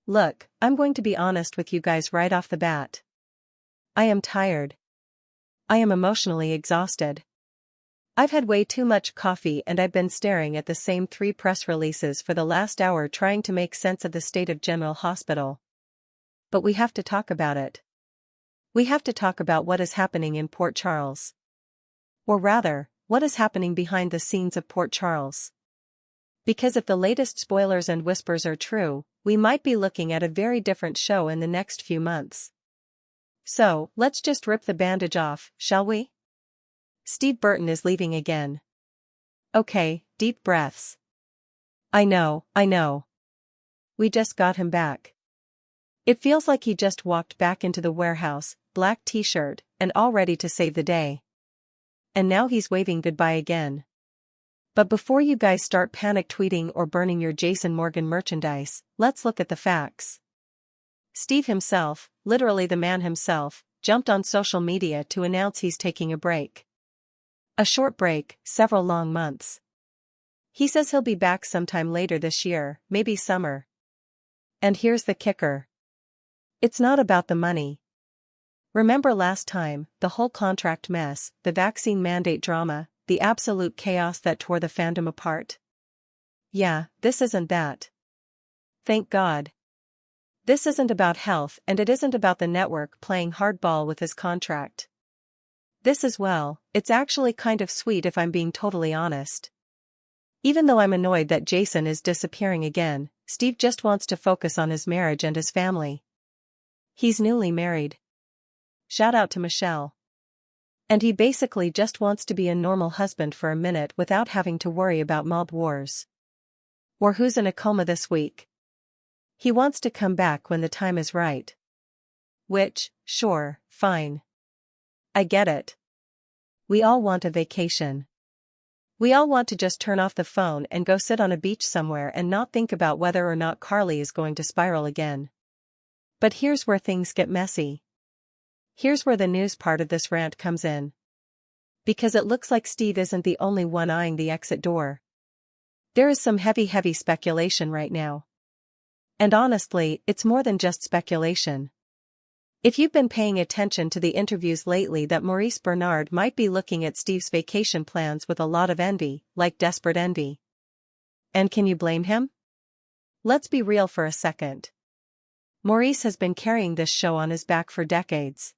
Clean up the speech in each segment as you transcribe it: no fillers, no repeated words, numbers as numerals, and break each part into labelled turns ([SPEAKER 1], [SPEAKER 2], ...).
[SPEAKER 1] Look, I'm going to be honest with you guys right off the bat. I am tired. I am emotionally exhausted. I've had way too much coffee and I've been staring at the same 3 press releases for the last hour trying to make sense of the state of General Hospital. But we have to talk about it. We have to talk about what is happening in Port Charles. Or rather, what is happening behind the scenes of Port Charles. Because if the latest spoilers and whispers are true, we might be looking at a very different show in the next few months. So, let's just rip the bandage off, shall we? Steve Burton is leaving again. Okay, deep breaths. I know. We just got him back. It feels like he just walked back into the warehouse, black t-shirt, and all ready to save the day. And now he's waving goodbye again. But before you guys start panic tweeting or burning your Jason Morgan merchandise, let's look at the facts. Steve himself, literally the man himself, jumped on social media to announce he's taking a break. A short break, several long months. He says he'll be back sometime later this year, maybe summer. And here's the kicker. It's not about the money. Remember last time, the whole contract mess, the vaccine mandate drama, the absolute chaos that tore the fandom apart? Yeah, this isn't that. Thank God. This isn't about health and it isn't about the network playing hardball with his contract. This as well, it's actually kind of sweet if I'm being totally honest. Even though I'm annoyed that Jason is disappearing again, Steve just wants to focus on his marriage and his family. He's newly married. Shout out to Michelle. And he basically just wants to be a normal husband for a minute without having to worry about mob wars. Or who's in a coma this week. He wants to come back when the time is right. Which, sure, fine. I get it. We all want a vacation. We all want to just turn off the phone and go sit on a beach somewhere and not think about whether or not Carly is going to spiral again. But here's where things get messy. Here's where the news part of this rant comes in. Because it looks like Steve isn't the only one eyeing the exit door. There is some heavy speculation right now. And honestly, it's more than just speculation. If you've been paying attention to the interviews lately, that Maurice Benard might be looking at Steve's vacation plans with a lot of envy, like desperate envy. And can you blame him? Let's be real for a second. Maurice has been carrying this show on his back for decades.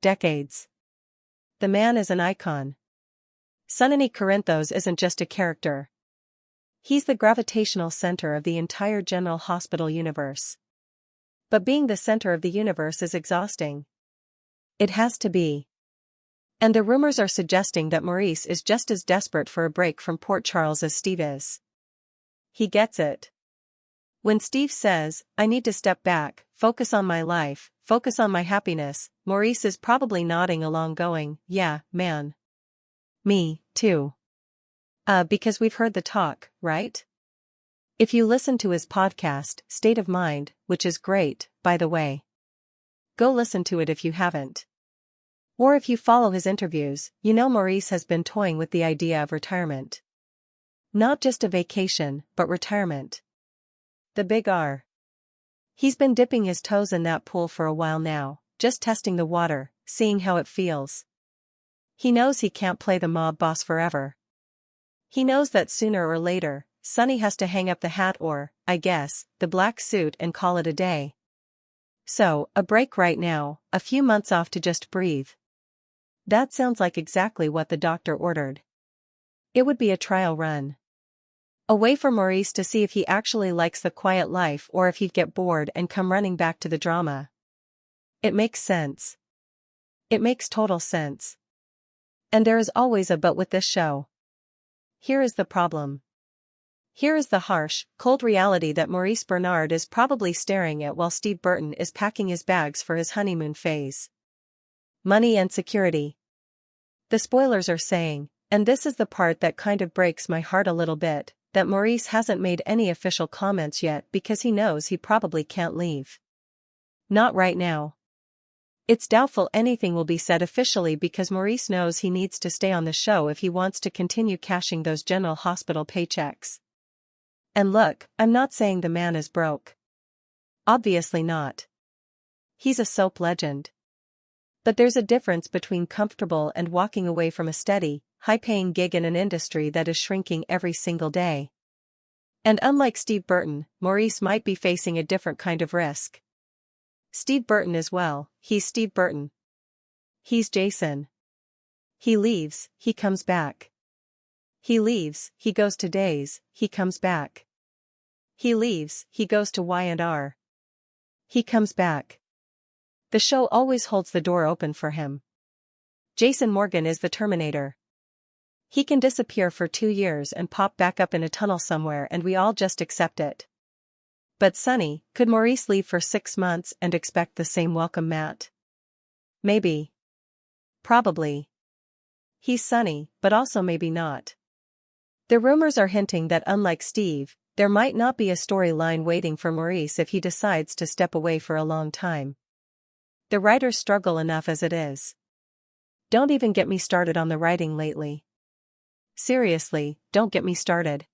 [SPEAKER 1] Decades. The man is an icon. Sonny Corinthos isn't just a character. He's the gravitational center of the entire General Hospital universe. But being the center of the universe is exhausting. It has to be. And the rumors are suggesting that Maurice is just as desperate for a break from Port Charles as Steve is. He gets it. When Steve says, I need to step back, focus on my life, focus on my happiness, Maurice is probably nodding along going, yeah, man. Me, too. Because we've heard the talk, right? If you listen to his podcast, State of Mind, which is great, by the way. Go listen to it if you haven't. Or if you follow his interviews, you know Maurice has been toying with the idea of retirement. Not just a vacation, but retirement. The big R. He's been dipping his toes in that pool for a while now, just testing the water, seeing how it feels. He knows he can't play the mob boss forever. He knows that sooner or later, Sonny has to hang up the hat or, I guess, the black suit and call it a day. So, a break right now, a few months off to just breathe. That sounds like exactly what the doctor ordered. It would be a trial run. A way for Maurice to see if he actually likes the quiet life or if he'd get bored and come running back to the drama. It makes sense. It makes total sense. And there is always a but with this show. Here is the problem. Here is the harsh, cold reality that Maurice Benard is probably staring at while Steve Burton is packing his bags for his honeymoon phase. Money and security. The spoilers are saying, and this is the part that kind of breaks my heart a little bit, that Maurice hasn't made any official comments yet because he knows he probably can't leave. Not right now. It's doubtful anything will be said officially because Maurice knows he needs to stay on the show if he wants to continue cashing those General Hospital paychecks. And look, I'm not saying the man is broke. Obviously not. He's a soap legend. But there's a difference between comfortable and walking away from a steady, high-paying gig in an industry that is shrinking every single day. And unlike Steve Burton, Maurice might be facing a different kind of risk. Steve Burton is well, he's Steve Burton. He's Jason. He leaves, he comes back. He leaves, he goes to Days, he comes back. He leaves, he goes to Y&R. He comes back. The show always holds the door open for him. Jason Morgan is the Terminator. He can disappear for 2 years and pop back up in a tunnel somewhere and we all just accept it. But Sonny, could Maurice leave for 6 months and expect the same welcome mat? Maybe. Probably. He's Sonny, but also maybe not. The rumors are hinting that unlike Steve, there might not be a storyline waiting for Maurice if he decides to step away for a long time. The writers struggle enough as it is. Don't even get me started on the writing lately. Seriously, don't get me started.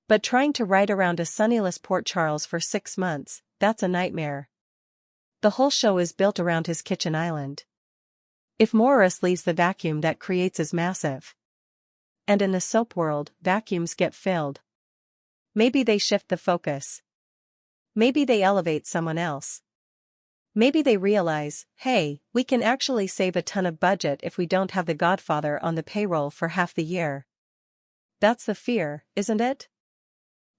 [SPEAKER 1] But trying to write around a sunnyless Port Charles for 6 months, that's a nightmare. The whole show is built around his kitchen island. If Maurice leaves, the vacuum that creates is massive. And in the soap world, vacuums get filled. Maybe they shift the focus. Maybe they elevate someone else. Maybe they realize, hey, we can actually save a ton of budget if we don't have the Godfather on the payroll for half the year. That's the fear, isn't it?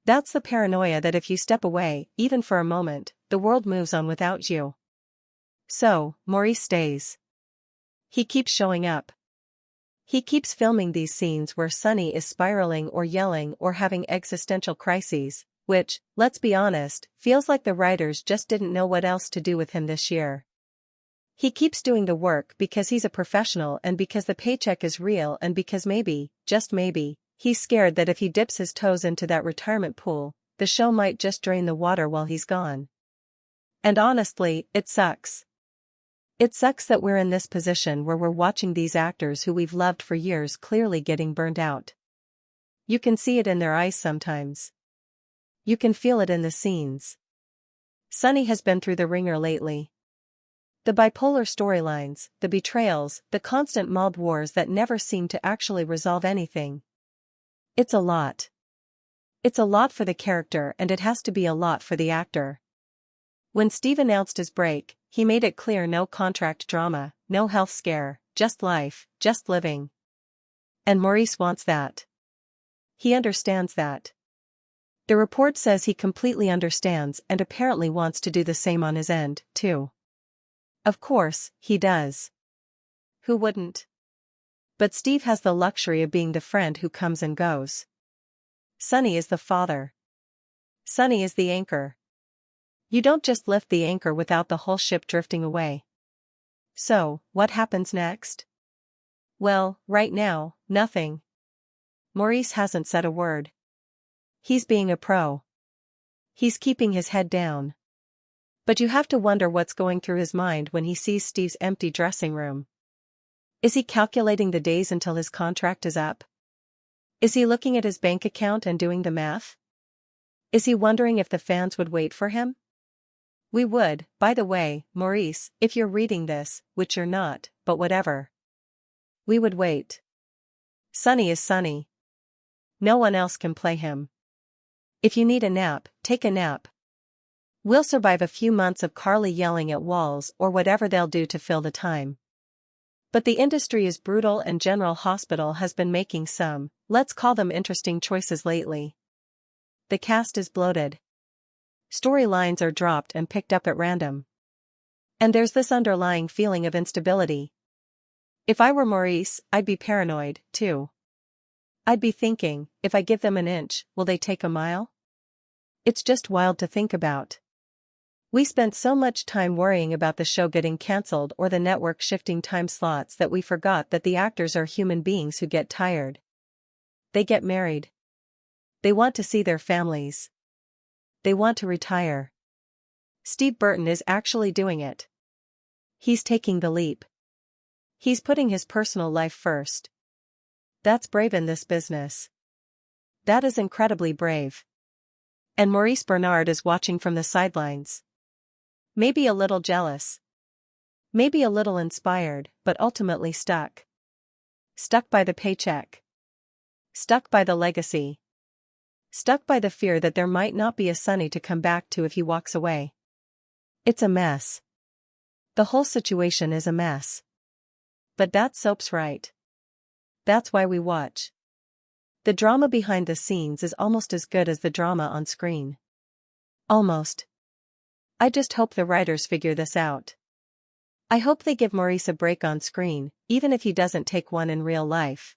[SPEAKER 1] That's the paranoia that if you step away, even for a moment, the world moves on without you. So, Maurice stays. He keeps showing up. He keeps filming these scenes where Sonny is spiraling or yelling or having existential crises, which, let's be honest, feels like the writers just didn't know what else to do with him this year. He keeps doing the work because he's a professional and because the paycheck is real and because maybe, just maybe, he's scared that if he dips his toes into that retirement pool, the show might just drain the water while he's gone. And honestly, it sucks. It sucks that we're in this position where we're watching these actors who we've loved for years clearly getting burned out. You can see it in their eyes sometimes. You can feel it in the scenes. Sonny has been through the ringer lately. The bipolar storylines, the betrayals, the constant mob wars that never seem to actually resolve anything. It's a lot. It's a lot for the character and it has to be a lot for the actor. When Steve announced his break, he made it clear no contract drama, no health scare, just life, just living. And Maurice wants that. He understands that. The report says he completely understands and apparently wants to do the same on his end, too. Of course, he does. Who wouldn't? But Steve has the luxury of being the friend who comes and goes. Sonny is the father. Sonny is the anchor. You don't just lift the anchor without the whole ship drifting away. So, what happens next? Well, right now, nothing. Maurice hasn't said a word. He's being a pro. He's keeping his head down. But you have to wonder what's going through his mind when he sees Steve's empty dressing room. Is he calculating the days until his contract is up? Is he looking at his bank account and doing the math? Is he wondering if the fans would wait for him? We would, by the way, Maurice, if you're reading this, which you're not, but whatever. We would wait. Sonny is Sonny. No one else can play him. If you need a nap, take a nap. We'll survive a few months of Carly yelling at walls or whatever they'll do to fill the time. But the industry is brutal and General Hospital has been making some, let's call them interesting choices lately. The cast is bloated. Storylines are dropped and picked up at random. And there's this underlying feeling of instability. If I were Maurice, I'd be paranoid, too. I'd be thinking, if I give them an inch, will they take a mile? It's just wild to think about. We spent so much time worrying about the show getting cancelled or the network shifting time slots that we forgot that the actors are human beings who get tired. They get married. They want to see their families. They want to retire. Steve Burton is actually doing it. He's taking the leap. He's putting his personal life first. That's brave in this business. That is incredibly brave. And Maurice Benard is watching from the sidelines. Maybe a little jealous. Maybe a little inspired, but ultimately stuck. Stuck by the paycheck. Stuck by the legacy. Stuck by the fear that there might not be a Sonny to come back to if he walks away. It's a mess. The whole situation is a mess. But that soap's right. That's why we watch. The drama behind the scenes is almost as good as the drama on screen. Almost. I just hope the writers figure this out. I hope they give Maurice a break on screen, even if he doesn't take one in real life.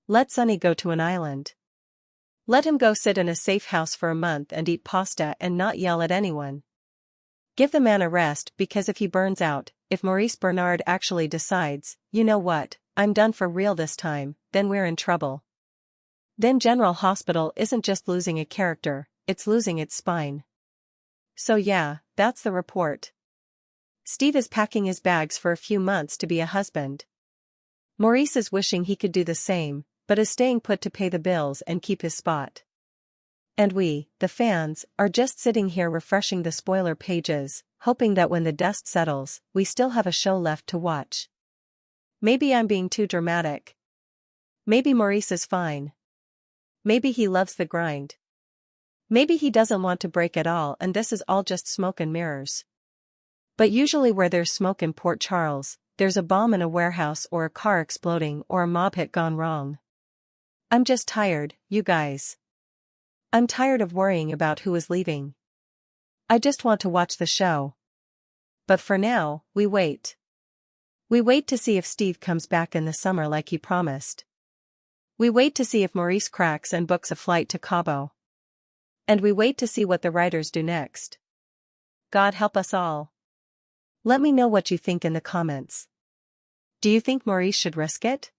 [SPEAKER 1] Let Sonny go to an island. Let him go sit in a safe house for a month and eat pasta and not yell at anyone. Give the man a rest, because if he burns out, if Maurice Benard actually decides, you know what, I'm done for real this time, then we're in trouble. Then General Hospital isn't just losing a character, it's losing its spine. So yeah, that's the report. Steve is packing his bags for a few months to be a husband. Maurice is wishing he could do the same, but is staying put to pay the bills and keep his spot. And we, the fans, are just sitting here refreshing the spoiler pages, hoping that when the dust settles, we still have a show left to watch. Maybe I'm being too dramatic. Maybe Maurice is fine. Maybe he loves the grind. Maybe he doesn't want to break at all and this is all just smoke and mirrors. But usually where there's smoke in Port Charles, there's a bomb in a warehouse or a car exploding or a mob hit gone wrong. I'm just tired, you guys. I'm tired of worrying about who is leaving. I just want to watch the show. But for now, we wait. We wait to see if Steve comes back in the summer like he promised. We wait to see if Maurice cracks and books a flight to Cabo. And we wait to see what the writers do next. God help us all. Let me know what you think in the comments. Do you think Maurice should risk it?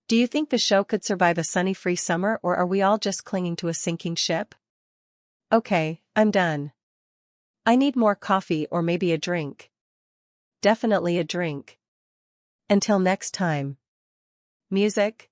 [SPEAKER 1] Do you think the show could survive a Sonny-free summer, or are we all just clinging to a sinking ship? Okay, I'm done. I need more coffee or maybe a drink. Definitely a drink. Until next time. Music.